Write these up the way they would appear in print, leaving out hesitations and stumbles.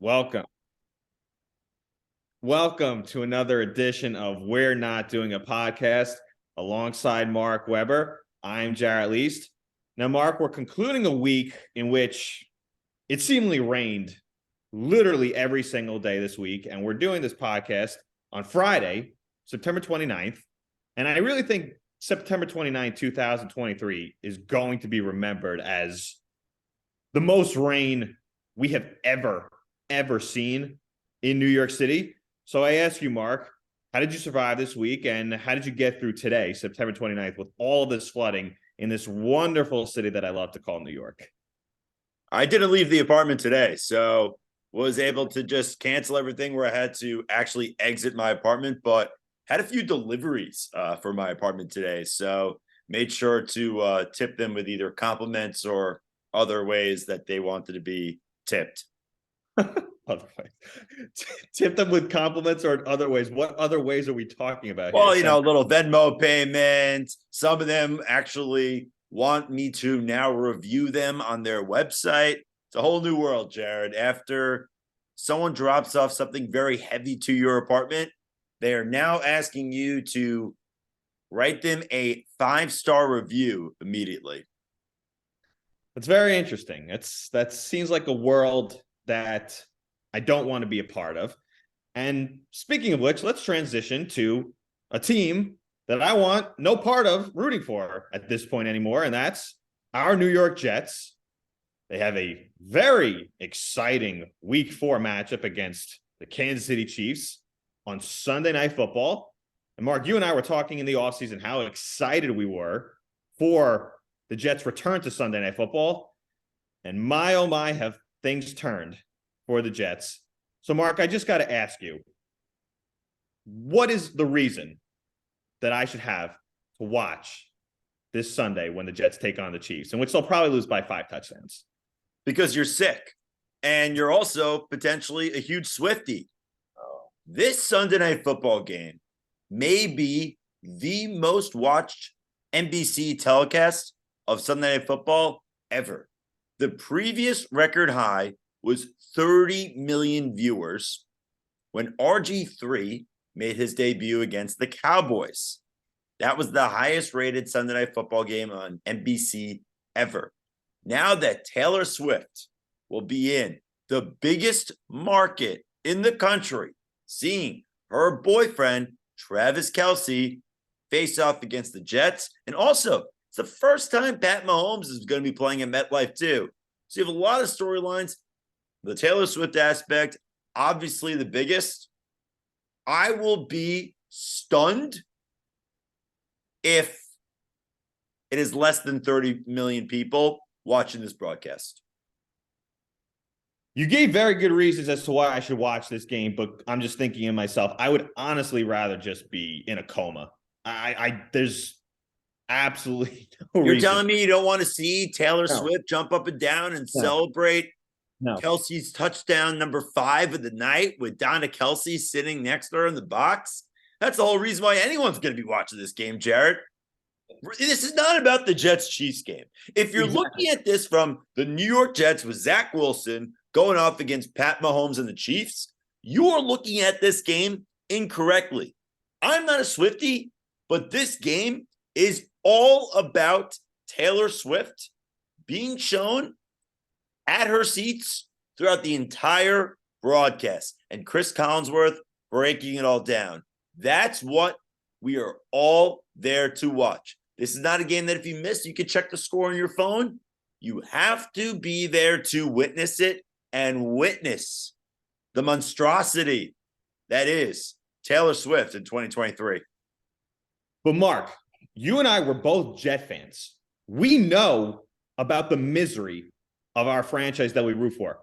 Welcome. Welcome to another edition of We're Not Doing a Podcast alongside Mark Weber. I'm Jarrett Least. Now, Mark, we're concluding a week in which it seemingly rained literally every single day this week. And we're doing this podcast on Friday, September 29th. And I really think September 29th, 2023 is going to be remembered as the most rain we have ever seen in New York City. So I ask you, Mark, how did you survive this week and how did you get through today, September 29th, with all of this flooding in this wonderful city that I love to call New York? I didn't leave the apartment today, so was able to just cancel everything where I had to actually exit my apartment, but had a few deliveries for my apartment today. So made sure to tip them with either compliments or other ways that they wanted to be tipped. Tip them with compliments or in other ways. What other ways are we talking about Well, here? a little Venmo payment. Some of them actually want me to now review them on their website. It's a whole new world, Jared. After someone drops off something very heavy to your apartment, they are now asking you to write them a 5-star review immediately. It's very interesting. That seems like a world that I don't want to be a part of. And speaking of which, let's transition to a team that I want no part of rooting for at this point anymore, and that's our New York Jets. They have a very exciting Week 4 matchup against the Kansas City Chiefs on Sunday Night Football. And Mark, you and I were talking in the offseason how excited we were for the Jets' return to Sunday Night Football. And my, oh my, have things turned for the Jets. So, Mark, I just got to ask you, what is the reason that I should have to watch this Sunday when the Jets take on the Chiefs, in which they'll probably lose by 5 touchdowns? Because you're sick. And you're also potentially a huge Swiftie. This Sunday Night Football game may be the most watched NBC telecast of Sunday Night Football ever. The previous record high was 30 million viewers when RG3 made his debut against the Cowboys. That was the highest rated Sunday Night Football game on NBC ever. Now that Taylor Swift will be in the biggest market in the country, seeing her boyfriend, Traviskelce, face off against the Jets. And also, it's the first time Pat Mahomes is going to be playing at MetLife too. So you have a lot of storylines. The Taylor Swift aspect, obviously the biggest. I will be stunned if it is less than 30 million people watching this broadcast. You gave very good reasons as to why I should watch this game, but I'm just thinking of myself, I would honestly rather just be in a coma. There's absolutely no You're reason. telling me you don't want to see Taylor Swift jump up and down and celebrate Kelsey's touchdown number 5 of the night with Donna Kelce sitting next to her in the box? That's the whole reason why anyone's going to be watching this game, Jared. This is not about the Jets-Chiefs game. If you're looking at this from the New York Jets with Zach Wilson going off against Pat Mahomes and the Chiefs, you are looking at this game incorrectly. I'm not a Swiftie, but this game is all about Taylor Swift being shown at her seats throughout the entire broadcast and Chris Collinsworth breaking it all down. That's what we are all there to watch. This is not a game that if you miss, you can check the score on your phone. You have to be there to witness it and witness the monstrosity that is Taylor Swift in 2023. But Mark, you and I were both Jet fans. We know about the misery of our franchise that we root for.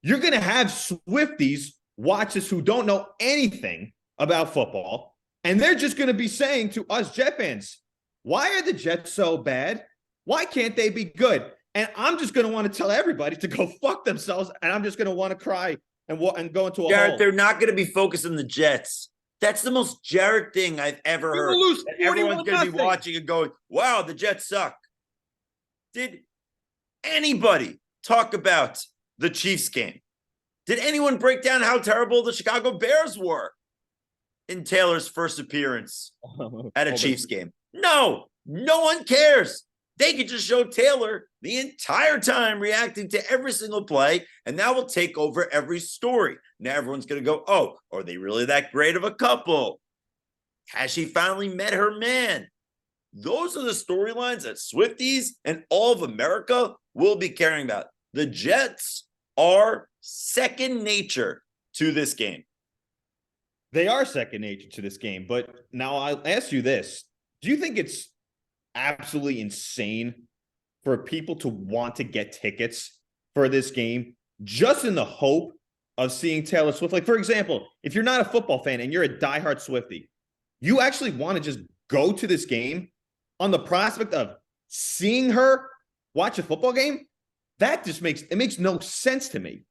You're going to have Swifties watch this who don't know anything about football, and they're just going to be saying to us Jet fans, why are the Jets so bad? Why can't they be good? And I'm just going to want to tell everybody to go fuck themselves, and I'm just going to want to cry and go into a hole. They're not going to be focused on the Jets. That's the most Jared thing I've ever heard. Everyone's going to be watching and going, wow, the Jets suck. Did anybody talk about the Chiefs game? Did anyone break down how terrible the Chicago Bears were in Taylor's first appearance at a Chiefs game? No, no one cares. They could just show Taylor the entire time reacting to every single play, and that will take over every story. Now everyone's going to go, oh, are they really that great of a couple? Has she finally met her man? Those are the storylines that Swifties and all of America will be caring about. The Jets are second nature to this game. They are second nature to this game. But now I'll ask you this. Do you think it's absolutely insane for people to want to get tickets for this game just in the hope of seeing Taylor Swift? Like, for example, if you're not a football fan and you're a diehard Swiftie, you actually want to just go to this game on the prospect of seeing her watch a football game? That just makes no sense to me.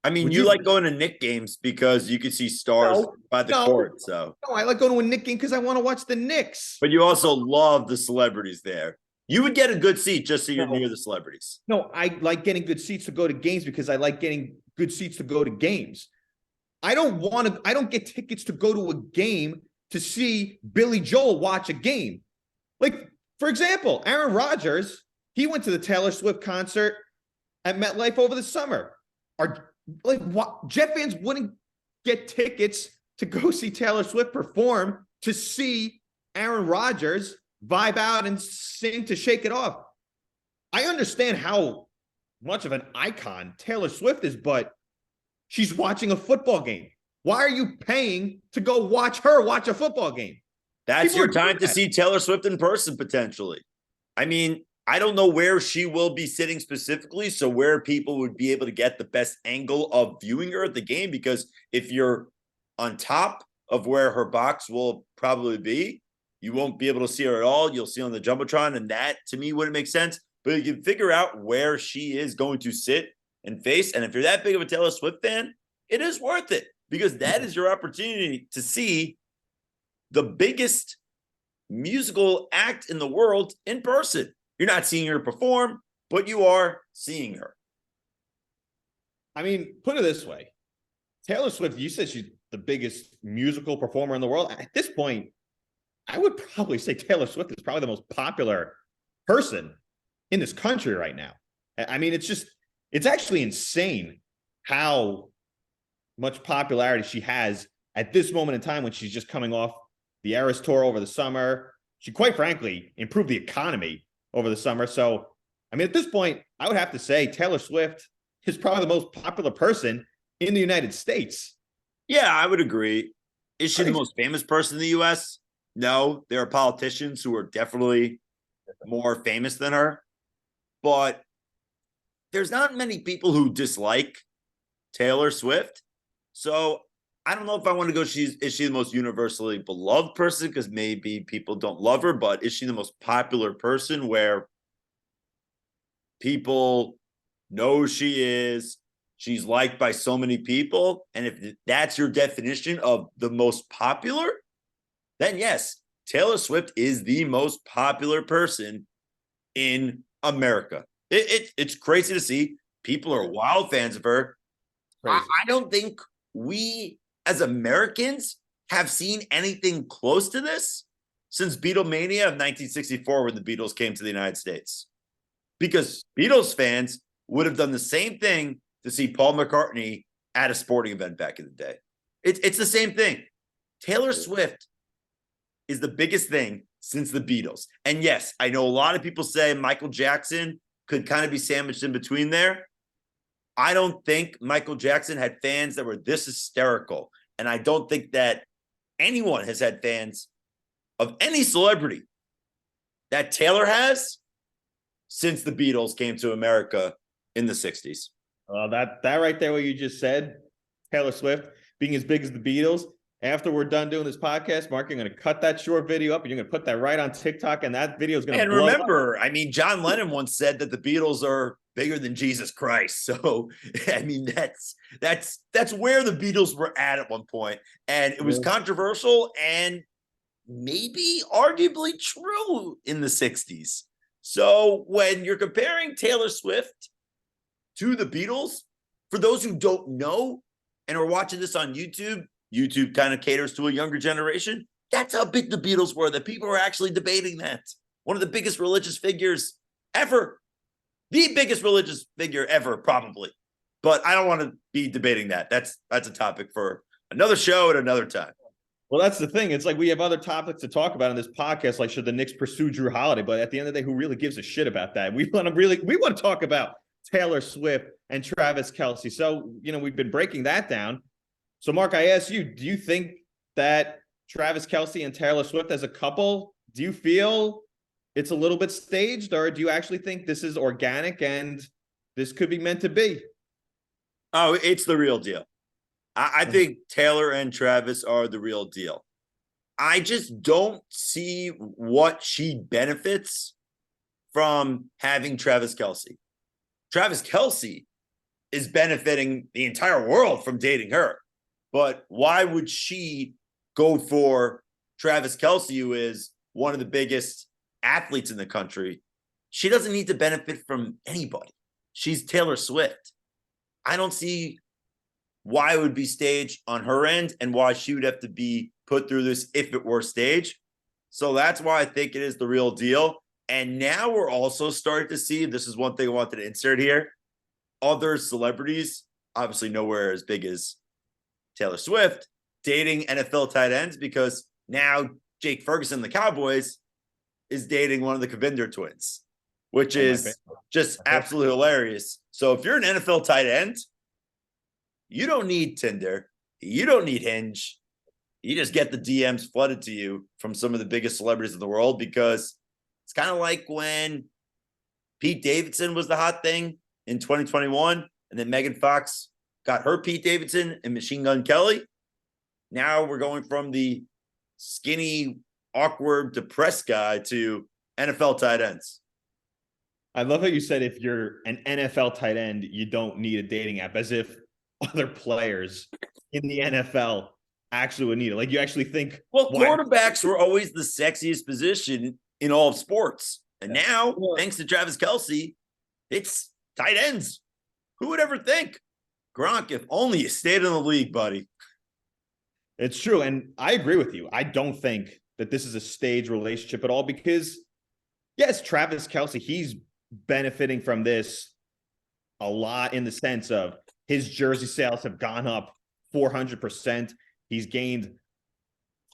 I mean, you like going to Knicks games because you can see stars by the court. So no, I like going to a Knicks game because I want to watch the Knicks. But you also love the celebrities there. You would get a good seat just so you're near the celebrities. No, I like getting good seats to go to games because I like getting good seats to go to games. I don't get tickets to go to a game to see Billy Joel watch a game. Like, for example, Aaron Rodgers, he went to the Taylor Swift concert at MetLife over the summer. Jet fans wouldn't get tickets to go see Taylor Swift perform to see Aaron Rodgers vibe out and sing to Shake It Off. I understand how much of an icon Taylor Swift is, but she's watching a football game. Why are you paying to go watch her watch a football game? That's your time to see Taylor Swift in person, potentially. I mean, I don't know where she will be sitting specifically, so where people would be able to get the best angle of viewing her at the game, because if you're on top of where her box will probably be, you won't be able to see her at all. You'll see on the Jumbotron, and that, to me, wouldn't make sense. But you can figure out where she is going to sit and face, and if you're that big of a Taylor Swift fan, it is worth it, because that is your opportunity to see the biggest musical act in the world in person. You're not seeing her perform, but you are seeing her. I mean, put it this way. Taylor Swift, you said she's the biggest musical performer in the world. At this point, I would probably say Taylor Swift is probably the most popular person in this country right now. I mean, it's actually insane how much popularity she has at this moment in time when she's just coming off the Eras Tour over the summer. She, quite frankly, improved the economy over the summer. So, I mean, at this point, I would have to say Taylor Swift is probably the most popular person in the United States. Yeah, I would agree. Is she the most famous person in the U.S.? No, there are politicians who are definitely more famous than her. But there's not many people who dislike Taylor Swift. So I don't know if I want to go, is she the most universally beloved person? Because maybe people don't love her, but is she the most popular person where people know she is? She's liked by so many people. And if that's your definition of the most popular, then yes, Taylor Swift is the most popular person in America. It's crazy to see. People are wild fans of her. I don't think we as Americans have seen anything close to this since Beatlemania of 1964 when the Beatles came to the United States. Because Beatles fans would have done the same thing to see Paul McCartney at a sporting event back in the day. It's the same thing. Taylor Swift is the biggest thing since the Beatles. And yes, I know a lot of people say Michael Jackson could kind of be sandwiched in between there. I don't think Michael Jackson had fans that were this hysterical. And I don't think that anyone has had fans of any celebrity that Taylor has since the Beatles came to America in the 60s. That right there, what you just said, Taylor Swift being as big as the Beatles. After we're done doing this podcast, Mark, you're going to cut that short video up and you're going to put that right on TikTok, and that video is going to blow up. And remember, I mean, John Lennon once said that the Beatles are bigger than Jesus Christ. So, I mean, that's where the Beatles were at one point. And it was controversial and maybe arguably true in the 60s. So when you're comparing Taylor Swift to the Beatles, for those who don't know and are watching this on YouTube, YouTube kind of caters to a younger generation. That's how big the Beatles were, that people were actually debating that. One of the biggest religious figures ever. The biggest religious figure ever, probably. But I don't want to be debating that. That's a topic for another show at another time. Well, that's the thing. It's like we have other topics to talk about in this podcast, like should the Knicks pursue JrueHoliday? But at the end of the day, who really gives a shit about that? We want to talk about Taylor Swift and Travis Kelce. So, we've been breaking that down. So, Mark, I ask you, do you think that Travis Kelce and Taylor Swift as a couple, do you feel it's a little bit staged, or do you actually think this is organic and this could be meant to be? Oh, it's the real deal. I think Taylor and Travis are the real deal. I just don't see what she benefits from having Travis Kelce. Travis Kelce is benefiting the entire world from dating her. But why would she go for Travis Kelce, who is one of the biggest athletes in the country? She doesn't need to benefit from anybody. She's Taylor Swift. I don't see why it would be staged on her end and why she would have to be put through this if it were staged. So that's why I think it is the real deal. And now we're also starting to see, this is one thing I wanted to insert here, other celebrities, obviously nowhere as big as Taylor Swift, dating NFL tight ends, because now Jake Ferguson, the Cowboys, is dating one of the Kavinder twins, which is just absolutely hilarious. So if you're an NFL tight end, you don't need Tinder. You don't need Hinge. You just get the DMs flooded to you from some of the biggest celebrities in the world, because it's kind of like when Pete Davidson was the hot thing in 2021, and then Megan Fox got her Pete Davidson and Machine Gun Kelly. Now we're going from the skinny, awkward, depressed guy to NFL tight ends. I love how you said if you're an NFL tight end, you don't need a dating app, as if other players in the NFL actually would need it. Like, you actually think, well, quarterbacks were always the sexiest position in all of sports. And now, thanks to Travis Kelce, it's tight ends. Who would ever think? Gronk, if only you stayed in the league, buddy. It's true. And I agree with you. I don't think that this is a staged relationship at all, because, yes, Travis Kelce, he's benefiting from this a lot in the sense of his jersey sales have gone up 400%. He's gained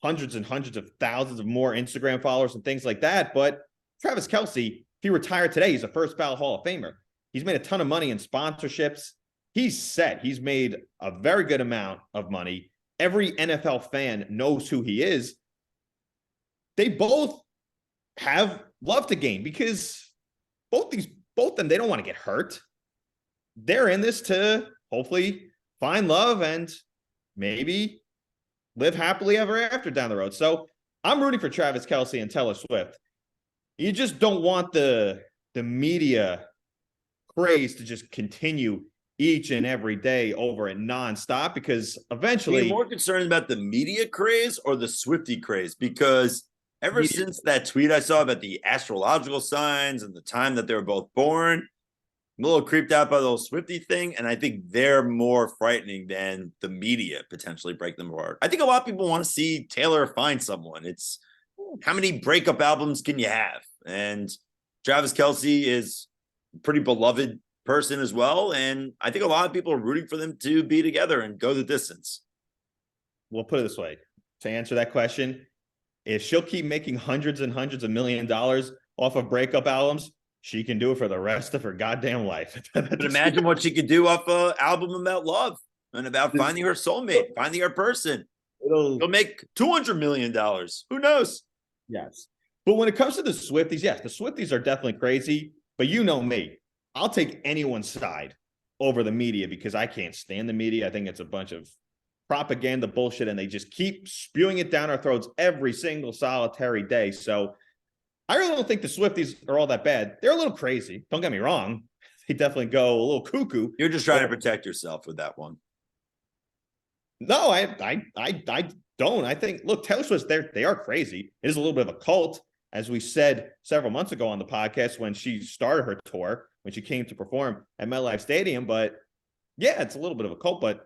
hundreds and hundreds of thousands of more Instagram followers and things like that. But Travis Kelce, if he retired today, he's a first ballot Hall of Famer. He's made a ton of money in sponsorships. He's set. He's made a very good amount of money. Every NFL fan knows who he is. They both have love to gain, because both of them, they don't want to get hurt. They're in this to hopefully find love and maybe live happily ever after down the road. So I'm rooting for Travis Kelce and Taylor Swift. You just don't want the media craze to just continue each and every day over and nonstop, because eventually... Are you more concerned about the media craze or the Swiftie craze? Because ever since that tweet I saw about the astrological signs and the time that they were both born, I'm a little creeped out by the whole Swiftie thing, and I think they're more frightening than the media potentially break them apart. I think a lot of people want to see Taylor find someone. It's how many breakup albums can you have? And Travis Kelce is a pretty beloved person as well, and I think a lot of people are rooting for them to be together and go the distance. We'll put it this way. To answer that question, if she'll keep making hundreds and hundreds of $1 million off of breakup albums, she can do it for the rest of her goddamn life. But imagine what she could do off an album about love and about finding her soulmate, finding her person. It'll make $200 million. Who knows? Yes. But when it comes to the Swifties, yes, the Swifties are definitely crazy. But you know me, I'll take anyone's side over the media, because I can't stand the media. I think it's a bunch of propaganda bullshit, and they just keep spewing it down our throats every single solitary day. So I really don't think the Swifties are all that bad. They're a little crazy. Don't get me wrong. They definitely go a little cuckoo. You're just trying to protect yourself with that one. No, I don't. I think, look, Taylor Swift, they are crazy. It is a little bit of a cult, as we said several months ago on the podcast when she started her tour, when she came to perform at MetLife Stadium. But Yeah, it's a little bit of a cult, but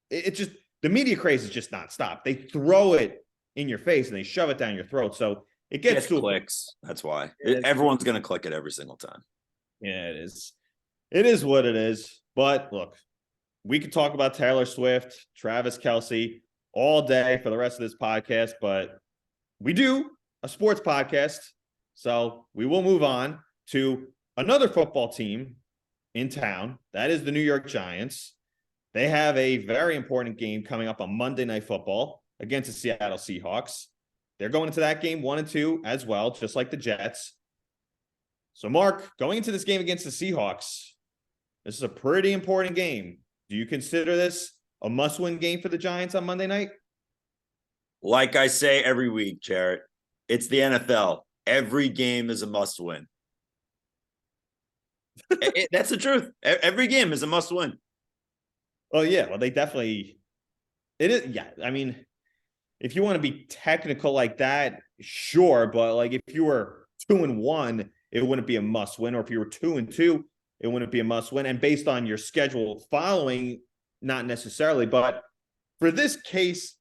it just the media craze is just nonstop. They throw it in your face and they shove it down your throat. So it gets to clicks. That's why It- everyone's going to click it every single time. Yeah, it is. It is what it is. But look, we could talk about Taylor Swift, Travis Kelce all day for the rest of this podcast, but we do a sports podcast. So we will move on to another football team in town. That is the New York Giants. They have a very important game coming up on Monday Night Football against the Seattle Seahawks. They're going into that game 1-2 as well, just like the Jets. So, Mark, going into this game against the Seahawks, this is a pretty important game. Do you consider this a must-win game for the Giants on Monday night? Like I say every week, Jarrett, it's the NFL. Every game is a must-win. That's the truth. Every game is a must-win. Oh, yeah. Well, they definitely – it is – yeah. I mean, if you want to be technical like that, sure. But, like, if you were 2-1, it wouldn't be a must-win. Or if you were 2-2, it wouldn't be a must-win. And based on your schedule following, not necessarily. But for this case,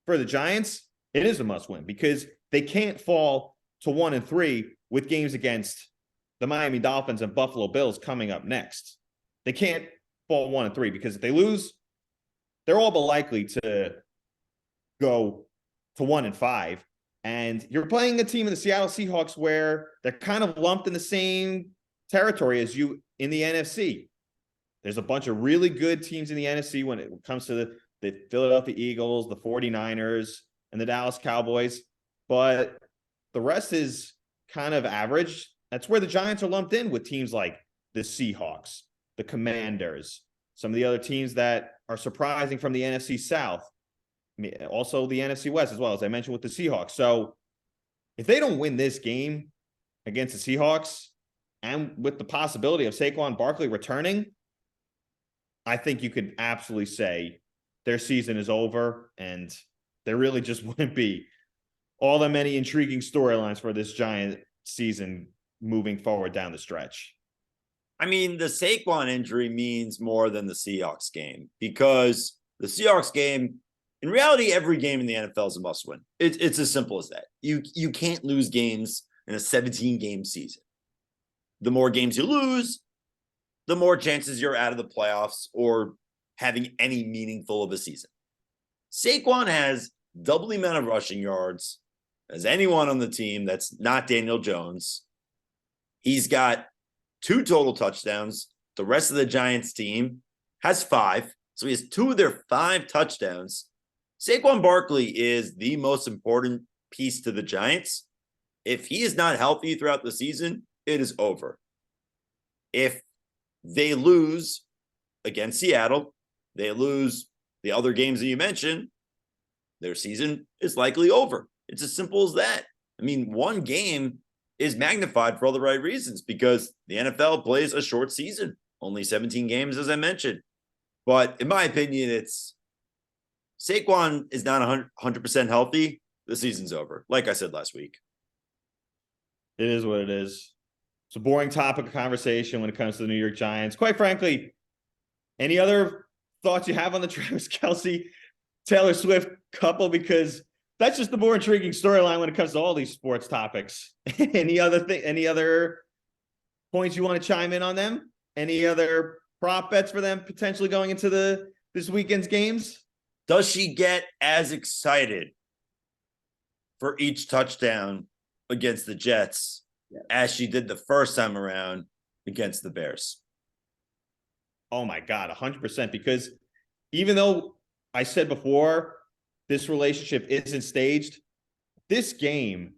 for the Giants, it is a must-win because they can't fall to 1-3 with games against the Miami Dolphins and Buffalo Bills coming up next. They can't fall 1-3 because if they lose, they're all but likely to go to 1-5. And you're playing a team in the Seattle Seahawks where they're kind of lumped in the same territory as you in the NFC. There's a bunch of really good teams in the NFC when it comes to the Philadelphia Eagles, the 49ers, and the Dallas Cowboys. But the rest is kind of average. That's where the Giants are lumped in with teams like the Seahawks, the Commanders, some of the other teams that are surprising from the NFC South, also the NFC West as well, as I mentioned with the Seahawks. So if they don't win this game against the Seahawks and with the possibility of Saquon Barkley returning, I think you could absolutely say their season is over and there really just wouldn't be all that many intriguing storylines for this Giant season moving forward down the stretch. I mean, the Saquon injury means more than the Seahawks game because the Seahawks game, in reality, every game in the NFL is a must-win. It's as simple as that. You can't lose games in a 17-game season. The more games you lose, the more chances you're out of the playoffs or having any meaningful of a season. Saquon has double the amount of rushing yards as anyone on the team that's not Daniel Jones. He's got 2 total touchdowns. The rest of the Giants team has 5. So he has 2 of their 5 touchdowns. Saquon Barkley is the most important piece to the Giants. If he is not healthy throughout the season, it is over. If they lose against Seattle, they lose the other games that you mentioned, their season is likely over. It's as simple as that. I mean, one game is magnified for all the right reasons because the NFL plays a short season, only 17 games, as I mentioned. But in my opinion, it's Saquon is not 100% healthy. The season's over, like I said last week. It is what it is. It's a boring topic of conversation when it comes to the New York Giants. Quite frankly, any other thoughts you have on the Travis Kelce, Taylor Swift couple? Because that's just the more intriguing storyline when it comes to all these sports topics. Any other points you want to chime in on them? Any other prop bets for them potentially going into this weekend's games? Does she get as excited for each touchdown against the Jets as she did the first time around against the Bears? Oh my God, 100%. Because even though I said before, this relationship isn't staged, this game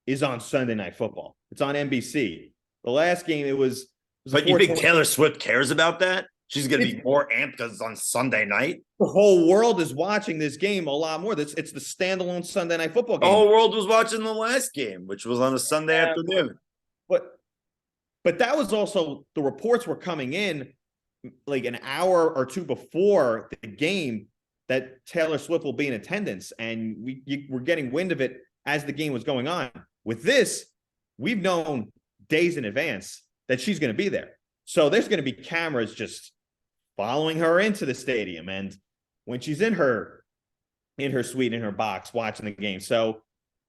is on Sunday Night Football. It's on NBC. The last game, it was But you think Taylor Swift cares about that? She's going to be more amped because it's on Sunday night? The whole world is watching this game a lot more. It's the standalone Sunday Night Football game. The whole world was watching the last game, which was on a Sunday afternoon. But that was also, the reports were coming in like an hour or two before the game that Taylor Swift will be in attendance. And we're getting wind of it as the game was going on. With this, we've known days in advance that she's going to be there. So there's going to be cameras just following her into the stadium and when she's in her suite, in her box, watching the game. So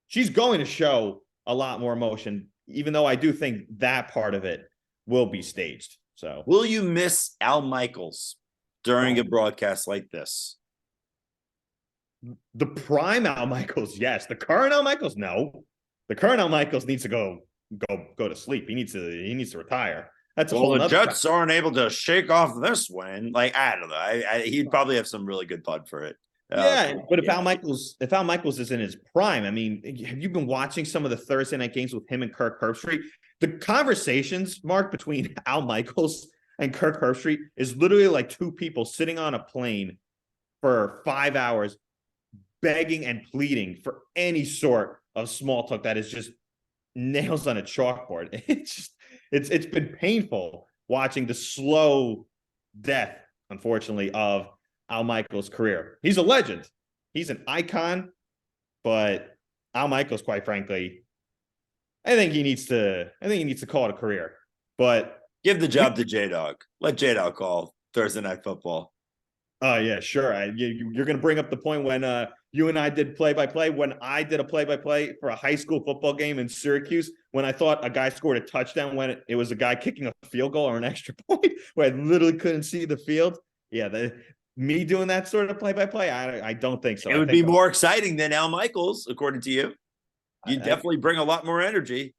she's going to show a lot more emotion, even though I do think that part of it will be staged. So will you miss Al Michaels during a broadcast like this? The prime Al Michaels, yes. The current Al Michaels, no. The current Al Michaels needs to go to sleep. He needs to retire. That's a whole the nother Jets aren't able to shake off this win. Like, I don't know. He'd probably have some really good pud for it. But if Al Michaels is in his prime, I mean, have you been watching some of the Thursday night games with him and Kirk Herbstreit? The conversations, Mark, between Al Michaels and Kirk Herbstreit is literally like two people sitting on a plane for 5 hours begging and pleading for any sort of small talk that is just nails on a chalkboard. It's been painful watching the slow death, unfortunately, of Al Michaels' career. He's a legend. He's an icon, but Al Michaels, quite frankly, I think he needs to call it a career. But give the job to J-Dog. Let J-Dog call Thursday Night Football. Oh, yeah, sure. You're going to bring up the point when you and I did play-by-play. When I did a play-by-play for a high school football game in Syracuse, when I thought a guy scored a touchdown when it was a guy kicking a field goal or an extra point where I literally couldn't see the field. Yeah, me doing that sort of play-by-play, I don't think so. It would be more exciting than Al Michaels, according to you. You definitely bring a lot more energy.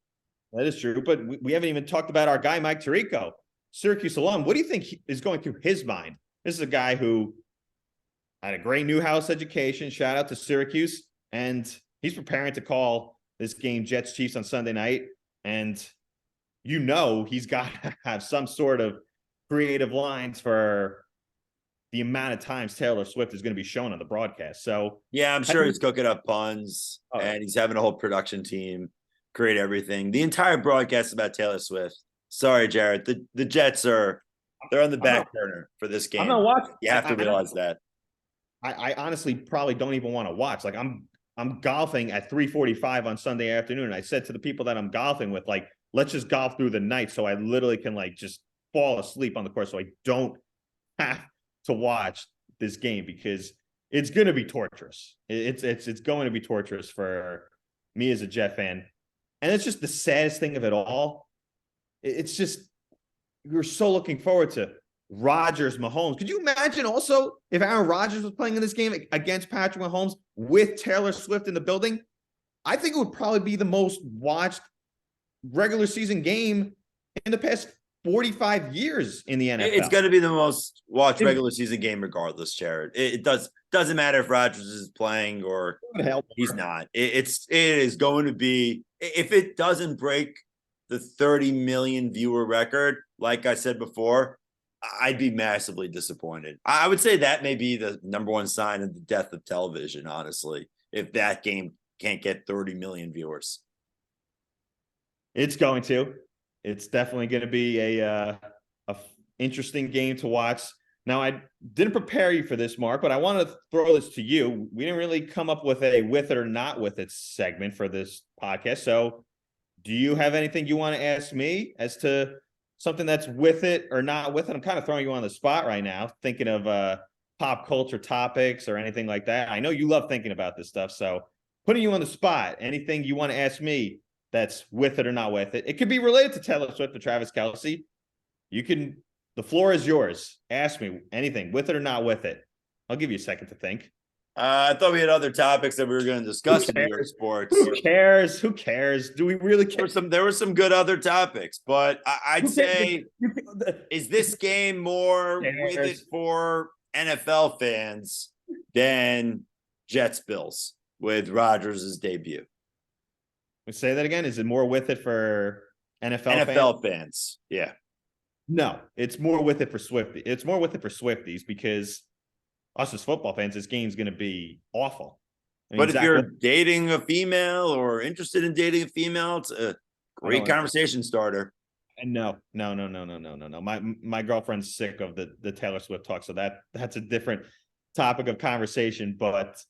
That is true, but we haven't even talked about our guy, Mike Tirico, Syracuse alum. What do you think is going through his mind? This is a guy who had a great Newhouse education. Shout out to Syracuse. And he's preparing to call this game Jets Chiefs on Sunday night. And he's got to have some sort of creative lines for the amount of times Taylor Swift is going to be shown on the broadcast. So yeah, I'm sure he's cooking up puns and he's having a whole production team create everything. The entire broadcast is about Taylor Swift. Sorry, Jared. The Jets they're on the back burner for this game. I'm not watching. You have to realize that. I honestly probably don't even want to watch. Like I'm golfing at 3:45 on Sunday afternoon. And I said to the people that I'm golfing with, like, let's just golf through the night so I literally can like just fall asleep on the course so I don't have to watch this game because it's going to be torturous. It's going to be torturous for me as a Jet fan. And it's just the saddest thing of it all. It's just, we're so looking forward to Rodgers, Mahomes. Could you imagine also if Aaron Rodgers was playing in this game against Patrick Mahomes with Taylor Swift in the building? I think it would probably be the most watched regular season game in the past 45 years in the NFL. It's going to be the most watched regular season game regardless, Jared. It doesn't matter if Rodgers is playing or he's not. It is going to be, if it doesn't break the 30 million viewer record, like I said before, I'd be massively disappointed. I would say that may be the number one sign of the death of television, honestly, if that game can't get 30 million viewers. It's going to. It's definitely going to be a interesting game to watch. Now, I didn't prepare you for this, Mark, but I want to throw this to you. We didn't really come up with a with it or not with it segment for this podcast. So do you have anything you want to ask me as to something that's with it or not with it? I'm kind of throwing you on the spot right now, thinking of pop culture topics or anything like that. I know you love thinking about this stuff. So putting you on the spot, anything you want to ask me that's with it or not with it. It could be related to Taylor Swift or Travis Kelce. The floor is yours. Ask me anything, with it or not with it. I'll give you a second to think. I thought we had other topics that we were going to discuss in New York sports. Who cares? Do we really care? There were some good other topics, but I'd say, is this game more with it for NFL fans than Jets Bills with Rodgers' debut? Say that again. Is it more with it for NFL fans? Yeah. No, it's more with it for Swifties. It's more with it for Swifties because us as football fans, this game's going to be awful. But if you're dating a female or interested in dating a female, it's a great conversation starter. And no. My girlfriend's sick of the Taylor Swift talk, so that's a different topic of conversation. But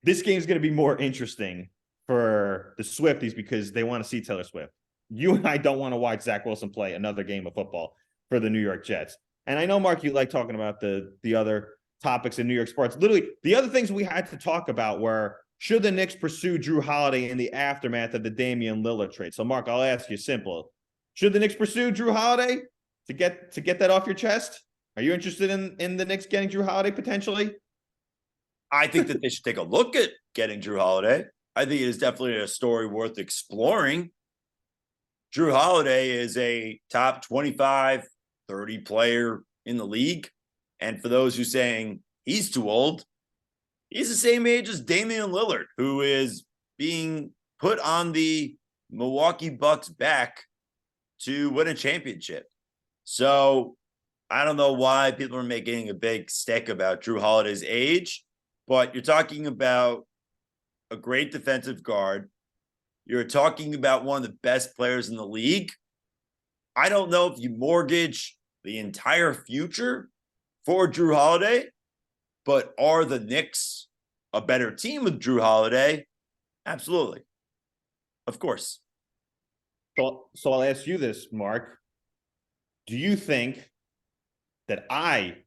this game's going to be more interesting for the Swifties because they want to see Taylor Swift. You and I don't want to watch Zach Wilson play another game of football for the New York Jets. And I know, Mark, you like talking about the other topics in New York sports. Literally, the other things we had to talk about were, should the Knicks pursue JrueHoliday in the aftermath of the Damian Lillard trade? So, Mark, I'll ask you simple. Should the Knicks pursue JrueHoliday to get that off your chest? Are you interested in the Knicks getting JrueHoliday potentially? I think that they should take a look at getting JrueHoliday. I think it is definitely a story worth exploring. JrueHoliday is a top 25, 30 player in the league. And for those who are saying he's too old, he's the same age as Damian Lillard, who is being put on the Milwaukee Bucks back to win a championship. So I don't know why people are making a big stick about JrueHoliday's age, but you're talking about a great defensive guard. You're talking about one of the best players in the league. I don't know if you mortgage the entire future for JrueHoliday, but are the Knicks a better team with JrueHoliday? Absolutely. Of course. So I'll ask you this, Mark. Do you think that I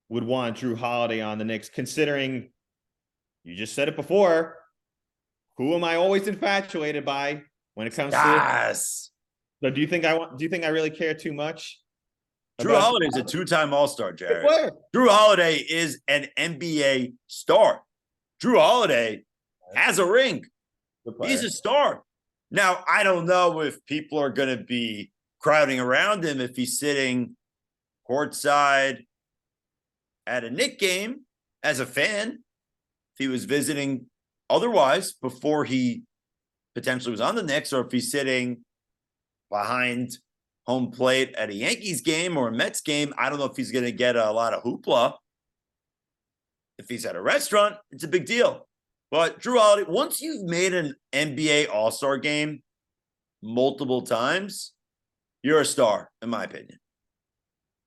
would want JrueHoliday on the Knicks, considering you just said it before? Who am I always infatuated by when it comes to? So do you think I really care too much? JrueHoliday is a two-time All-Star, Jared. JrueHoliday is an NBA star. JrueHoliday has a ring. He's a star. Now, I don't know if people are going to be crowding around him if he's sitting courtside at a Knicks game as a fan, if he was visiting otherwise before he potentially was on the Knicks, or if he's sitting behind home plate at a Yankees game or a Mets game. I don't know if he's going to get a lot of hoopla. If he's at a restaurant, it's a big deal. But JrueHoliday, once you've made an NBA All-Star game multiple times, you're a star, in my opinion.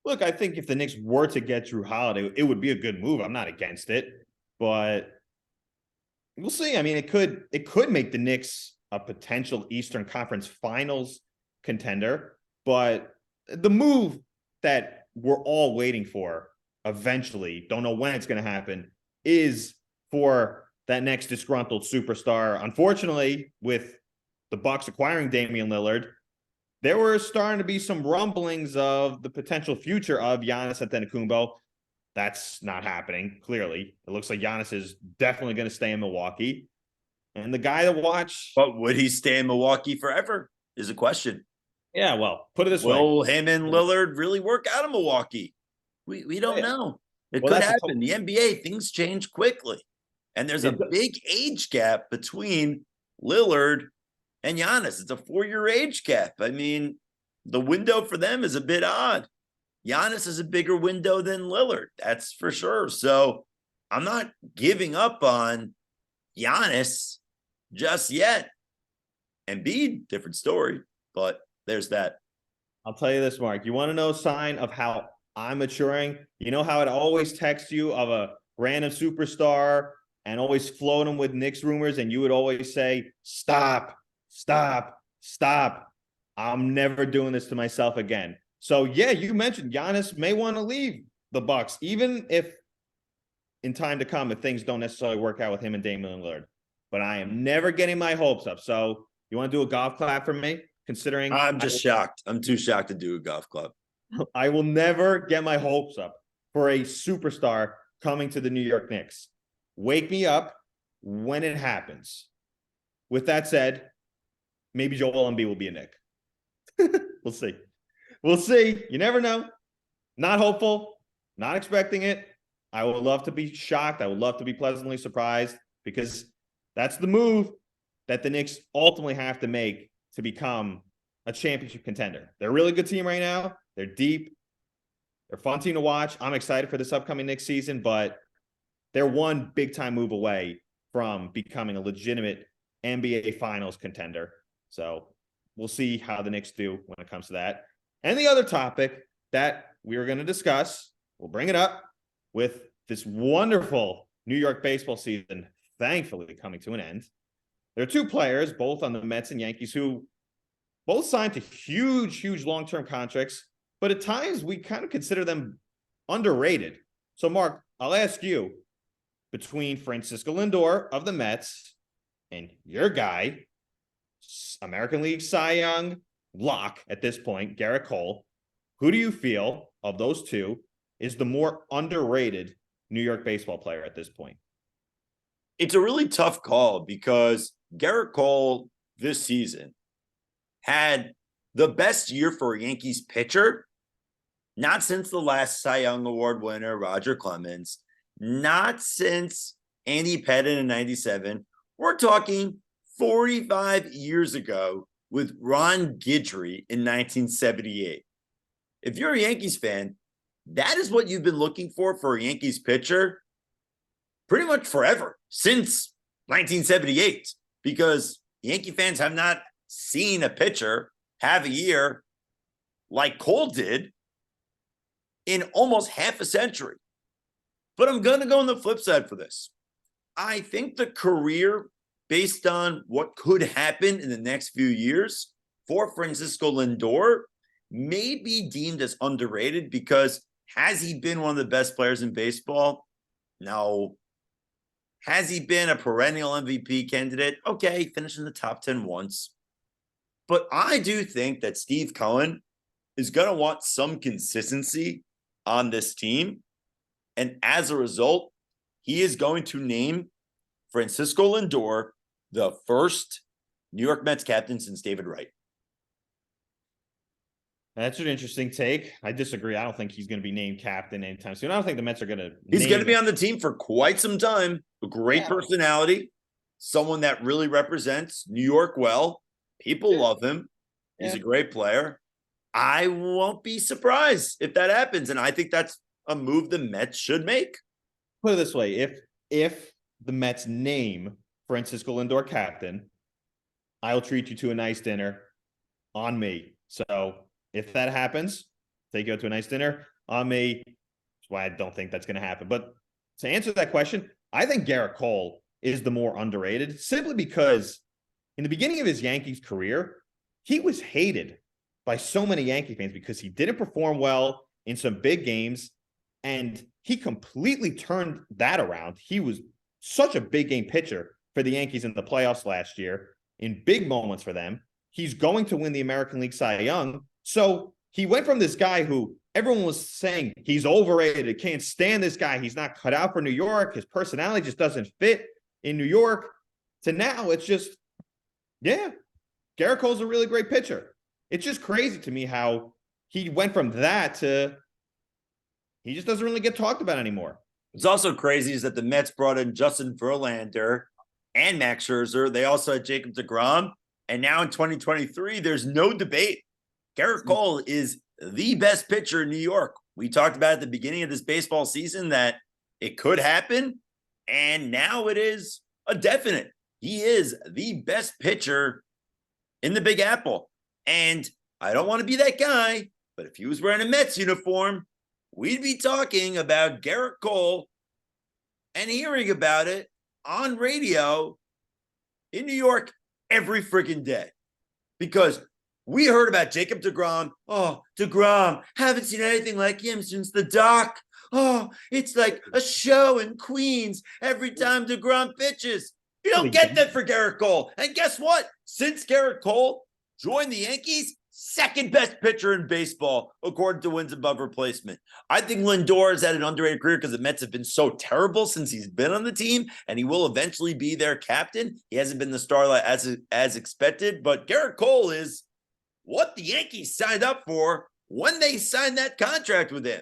Look, I think if the Knicks were to get JrueHoliday, it would be a good move. I'm not against it, but we'll see. I mean, it could make the Knicks a potential Eastern Conference Finals contender, but the move that we're all waiting for eventually, don't know when it's going to happen, is for that next disgruntled superstar. Unfortunately, with the Bucks acquiring Damian Lillard, there were starting to be some rumblings of the potential future of Giannis Antetokounmpo. That's not happening, clearly. It looks like Giannis is definitely going to stay in Milwaukee. And the guy to watch... But would he stay in Milwaukee forever is a question. Yeah, well, put it this way. Will him and Lillard really work out of Milwaukee? We don't know. It could happen. The NBA, things change quickly. And there's a big age gap between Lillard and Giannis. It's a 4-year age gap. I mean, the window for them is a bit odd. Giannis is a bigger window than Lillard. That's for sure. So I'm not giving up on Giannis just yet. Embiid, different story, but there's that. I'll tell you this, Mark. You want to know a sign of how I'm maturing? You know how it always texts you of a random superstar and always float them with Knicks rumors, and you would always say, stop, stop, stop. I'm never doing this to myself again. So, yeah, you mentioned Giannis may want to leave the Bucks, even if in time to come, if things don't necessarily work out with him and Damian Lillard. But I am never getting my hopes up. So you want to do a golf clap for me, considering... I'm just shocked. I'm too shocked to do a golf club. I will never get my hopes up for a superstar coming to the New York Knicks. Wake me up when it happens. With that said, maybe Joel Embiid will be a Knick. We'll see. We'll see. You never know. Not hopeful. Not expecting it. I would love to be shocked. I would love to be pleasantly surprised, because that's the move that the Knicks ultimately have to make to become a championship contender. They're a really good team right now. They're deep. They're a fun team to watch. I'm excited for this upcoming Knicks season, but they're one big-time move away from becoming a legitimate NBA Finals contender. So we'll see how the Knicks do when it comes to that. And the other topic that we were going to discuss, we'll bring it up with this wonderful New York baseball season thankfully coming to an end. There are two players, both on the Mets and Yankees, who both signed to huge, huge long-term contracts but at times we kind of consider them underrated. So, Mark, I'll ask you, between Franciscolindor of the Mets and your guy, American League Cy Young lock at this point, Gerritcole, who do you feel of those two is the more underrated New York baseball player at this point? It's a really tough call because Gerritcole this season had the best year for a Yankees pitcher, not since the last Cy Young Award winner, Roger Clemens, not since Andy Pettin in 97. We're talking 45 years ago with Ron Guidry in 1978. If you're a Yankees fan, that is what you've been looking for a Yankees pitcher pretty much forever, since 1978, because Yankee fans have not seen a pitcher have a year like Cole did in almost half a century. But I'm going to go on the flip side for this. I think the career, based on what could happen in the next few years for Franciscolindor, may be deemed as underrated because has he been one of the best players in baseball? No. Has he been a perennial MVP candidate? Okay, finished in the top 10 once. But I do think that Steve Cohen is going to want some consistency on this team. And as a result, he is going to name Franciscolindor the first New York Mets captain since David Wright. That's an interesting take. I disagree. I don't think he's going to be named captain anytime soon. I don't think the Mets are going to. He's going to be on the team for quite some time. A great personality, someone that really represents New York well. People love him. He's a great player. I won't be surprised if that happens, and I think that's a move the Mets should make. Put it this way: if the Mets name Franciscolindor captain, I'll treat you to a nice dinner on me. So if that happens, take you out to a nice dinner on me. That's why I don't think that's going to happen. But to answer that question, I think Gerritcole is the more underrated, simply because in the beginning of his Yankees career, he was hated by so many Yankee fans because he didn't perform well in some big games, and he completely turned that around. He was such a big game pitcher for the Yankees in the playoffs last year, in big moments for them. He's going to win the American League Cy Young. So he went from this guy who everyone was saying he's overrated, can't stand this guy, he's not cut out for New York, his personality just doesn't fit in New York, to now it's just, yeah, Gerritcole's a really great pitcher. It's just crazy to me how he went from that to he just doesn't really get talked about anymore. What's also crazy is that the Mets brought in Justin Verlander and Max Scherzer. They also had Jacob deGrom. And now in 2023, there's no debate. Gerritcole is the best pitcher in New York. We talked about at the beginning of this baseball season that it could happen, and now it is a definite. He is the best pitcher in the Big Apple. And I don't want to be that guy, but if he was wearing a Mets uniform, we'd be talking about Gerritcole and hearing about it on radio in New York every freaking day. Because we heard about Jacob deGrom. Oh, deGrom, haven't seen anything like him since the doc. Oh, it's like a show in Queens every time deGrom pitches. You don't get that for Gerritcole. And guess what? Since Gerritcole joined the Yankees, second best pitcher in baseball, according to wins above replacement. I think Lindor has had an underrated career because the Mets have been so terrible since he's been on the team, and he will eventually be their captain. He hasn't been the starlight as expected, but Gerritcole is what the Yankees signed up for when they signed that contract with him,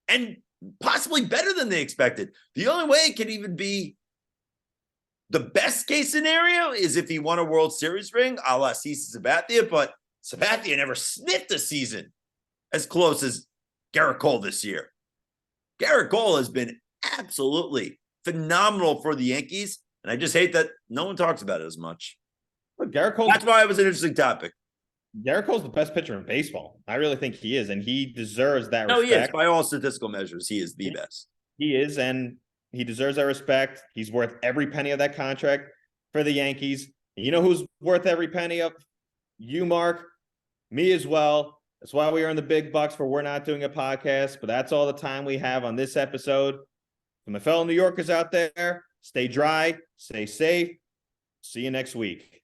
and possibly better than they expected. The only way it could even be the best case scenario is if he won a World Series ring, a la CC Sabathia, but Sabathia never sniffed a season as close as Gerritcole this year. Gerritcole has been absolutely phenomenal for the Yankees, and I just hate that no one talks about it as much. But Gerritcole, that's why it was an interesting topic. Gerritcole's the best pitcher in baseball. I really think he is, and he deserves that respect. No, he is. By all statistical measures, he is the best. He is, and he deserves that respect. He's worth every penny of that contract for the Yankees. You know who's worth every penny of? You, Mark, me as well. That's why we earn the big bucks for We're Not Doing a Podcast. But that's all the time we have on this episode. For my fellow New Yorkers out there, stay dry, stay safe. See you next week.